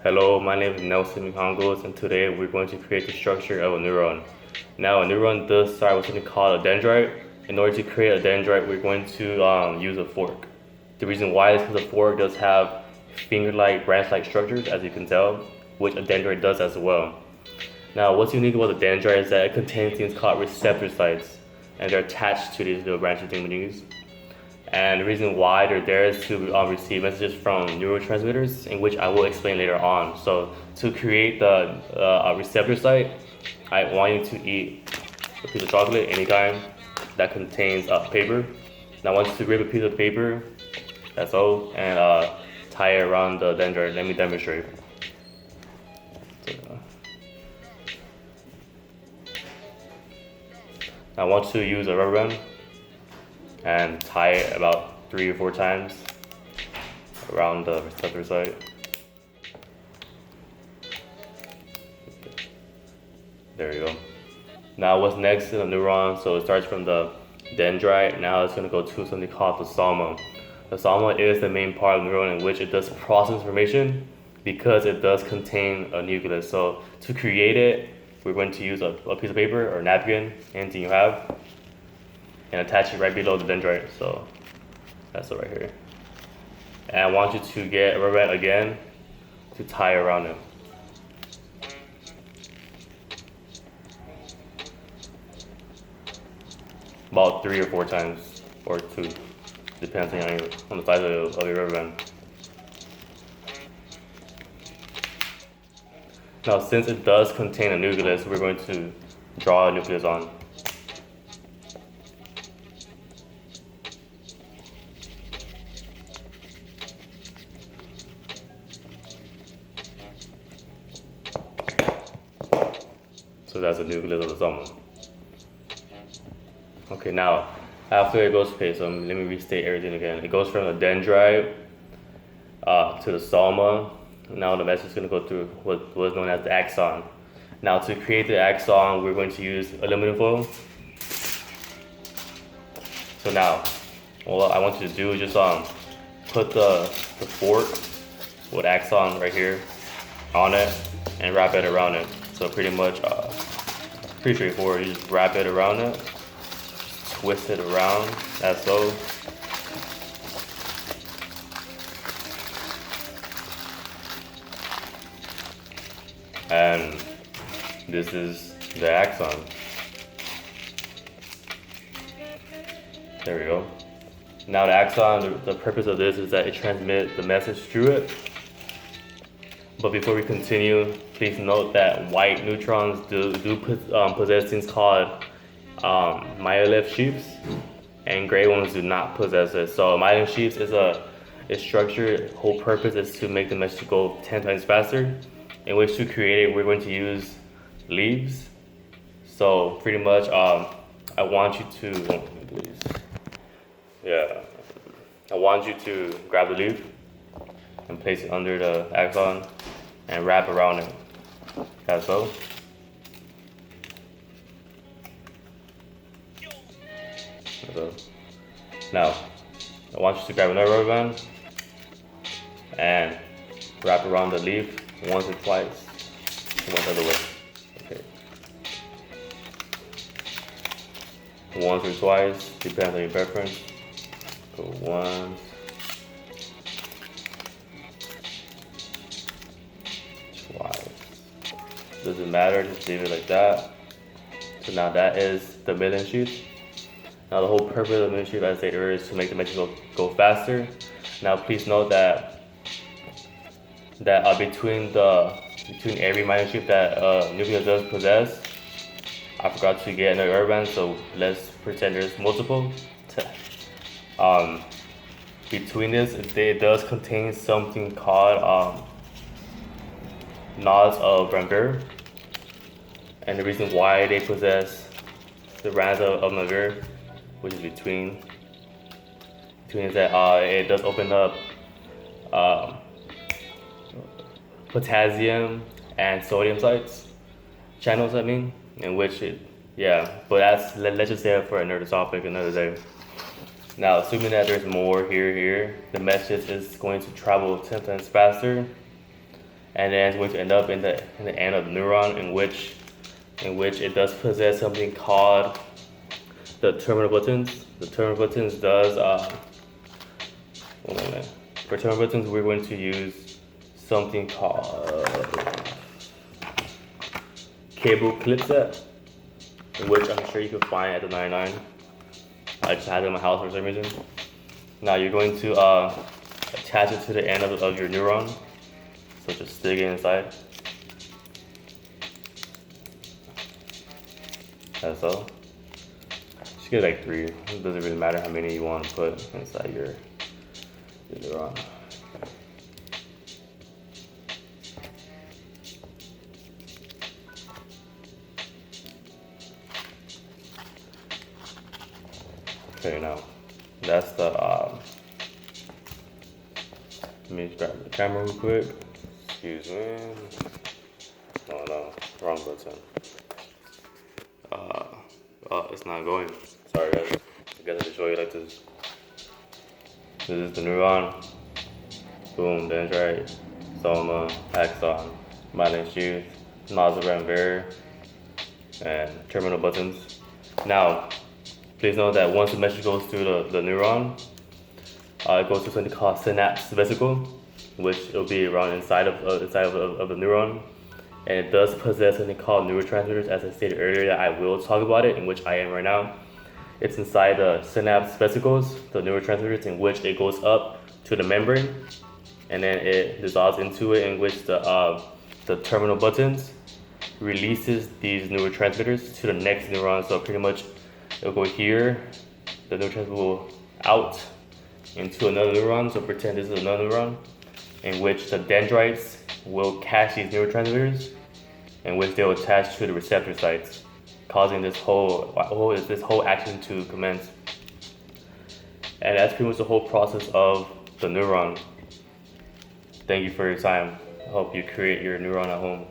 Hello, my name is Nelson Mihangos, and today we're going to create the structure of a neuron. Now, a neuron does start with something called a dendrite. In order to create a dendrite, we're going to use a fork. The reason why is because a fork does have finger-like, branch-like structures, as you can tell, which a dendrite does as well. Now, what's unique about the dendrite is that it contains things called receptor sites, and they're attached to these little branches things. And the reason why they're there is to receive messages from neurotransmitters, in which I will explain later on. So to create the receptor site, I want you to eat a piece of chocolate, any kind, that contains paper. Now I want you to grab a piece of paper, that's all, and tie it around the dendrite. Let me demonstrate. I want to use a rubber band and tie it about 3 or 4 times around the receptor site. There you go. Now what's next is a neuron. So it starts from the dendrite. Now it's going to go to something called the soma. The soma is the main part of the neuron in which it does process information because it does contain a nucleus. So to create it, we're going to use a piece of paper or napkin, anything you have, and attach it right below the dendrite. So that's it right here. And I want you to get a rubber band again to tie around it. About 3 or 4 times, or 2, depending on the size of your rubber band. Now, since it does contain a nucleus, we're going to draw a nucleus on. So that's the nucleus of the soma. Okay, now after it goes, so let me restate everything again. It goes from the dendrite to the soma. Now the message is going to go through what is known as the axon. Now to create the axon, we're going to use aluminum foil. So now, all I want you to do is just put the fork with axon right here on it and wrap it around it. So pretty much, pretty straightforward. You just wrap it around it, twist it around, as so. And this is the axon. There we go. Now the axon, the purpose of this is that it transmits the message through it. But before we continue, please note that white neutrons do possess things called myelin sheaths, and gray ones do not possess it. So myelin sheaths is a structure, whole purpose is to make the message go 10 times faster. In which to create it, we're going to use leaves. So pretty much, I want you to, I want you to grab the leaf and place it under the axon and wrap around it, as so. Now, I want you to grab another rubber band and wrap around the leaf once or twice, one other way. Okay. Once or twice, depends on your preference. Go once, twice. Doesn't matter, just leave it like that. So now that is the myelin sheath. Now the whole purpose of the myelin sheath, as I said earlier, is to make the message go faster. Now please note that between every myelin sheath that nucleus does possess, I forgot to get another rubber band, so let's pretend there's multiple. Between this, it does contain something called nodes of Ranvier, and the reason why they possess the rands of Ranvier, which is between is that it does open up potassium and sodium channels, in which but let's just say it for another topic another day. Now, assuming that there's more here, the message is going to travel 10 times faster, and then it's going to end up in the end of the neuron, in which it does possess something called the terminal buttons. The terminal buttons does one moment. For terminal buttons, we're going to use something called cable clip set, which I'm sure you can find at the 99. I just had it in my house for some reason. Now you're going to attach it to the end of your neuron. So just stick it inside. As so. Just get like 3. It doesn't really matter how many you want to put inside your neuron. Okay, now that's the let me grab the camera real quick. Excuse me. Oh no, wrong button. Oh, it's not going. Sorry guys. I guess I show you like this. This is the neuron. Boom, dendrite, soma, axon, myelin sheath, nosogram var, and terminal buttons. Now, please note that once the message goes through the neuron, it goes to something called synapse vesicle, which it'll be around inside of the neuron, and it does possess something called neurotransmitters, as I stated earlier that I will talk about it, in which I am right now. It's inside the synapse vesicles, the neurotransmitters, in which it goes up to the membrane, and then it dissolves into it, in which the terminal buttons releases these neurotransmitters to the next neuron. So pretty much it'll go here, the neurotransmitter will out into another neuron. So pretend this is another neuron, in which the dendrites will catch these neurotransmitters, in which they will attach to the receptor sites, causing this whole action to commence. And that's pretty much the whole process of the neuron. Thank you for your time. I hope you create your neuron at home.